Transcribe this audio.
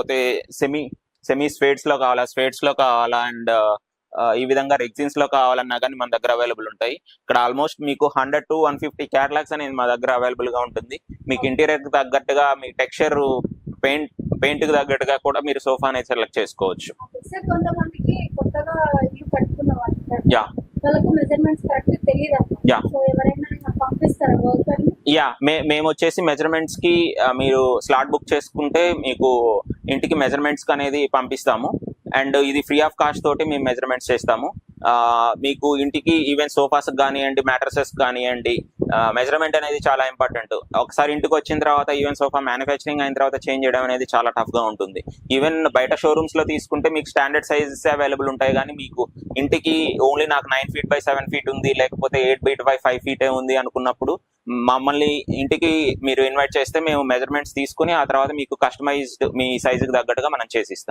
పోతే సెమీ స్వేట్స్ లో కావాలా అండ్ ఈ విధంగా రెగ్జిన్స్ లో కావాలన్నా కానీ మన దగ్గర అవైలబుల్ ఉంటాయి. ఇక్కడ ఆల్మోస్ట్ మీకు 100 to 150 క్యాటలాగ్స్ అనేది మా దగ్గర అవైలబుల్ గా ఉంటుంది. మీకు ఇంటీరియర్ కి తగ్గట్టుగా మీ టెక్స్చర్ పెయింట్ కి తగ్గట్టుగా కూడా మీరు సోఫా అనేది సెలెక్ట్ చేసుకోవచ్చు. కొంతమందికి కొత్తగా ఇల్లు కట్టుకున్న యా వాళ్ళకు మెజర్మెంట్స్ కరెక్ట్ తెలియదు. యా సో ఎవరైనా పంపిస్తారా వర్కర్? యా మేము వచ్చేసి మెజర్మెంట్స్ కి మీరు స్లాట్ బుక్ చేసుకుంటే మీకు ఇంటికి మెజర్మెంట్స్ అనేది పంపిస్తాము. అండ్ ఇది ఫ్రీ ఆఫ్ కాస్ట్ తోటి మేము మెజర్మెంట్స్ చేస్తాము. మీకు ఇంటికి ఈవెన్ సోఫాస్ కానివ్వండి, మ్యాట్రసెస్ కానివ్వండి, మెజర్మెంట్ అనేది చాలా ఇంపార్టెంట్. ఒకసారి ఇంటికి వచ్చిన తర్వాత ఈవెన్ సోఫా మ్యానుఫ్యాక్చరింగ్ అయిన తర్వాత చేంజ్ చేయడం అనేది చాలా టఫ్ గా ఉంటుంది. ఈవెన్ బయట షోరూమ్స్ లో తీసుకుంటే మీకు స్టాండర్డ్ సైజెస్ అవైలబుల్ ఉంటాయి, కానీ మీకు ఇంటికి ఓన్లీ నాకు 9 feet by 7 feet ఉంది, లేకపోతే 8 feet by 5 feet ఉంది అనుకున్నప్పుడు మమ్మల్ని ఇంటికి మీరు ఇన్వైట్ చేస్తే మేము మెజర్మెంట్స్ తీసుకుని ఆ తర్వాత మీకు కస్టమైజ్డ్ మీ సైజుకి తగ్గట్టుగా మనం చేసిస్తాం.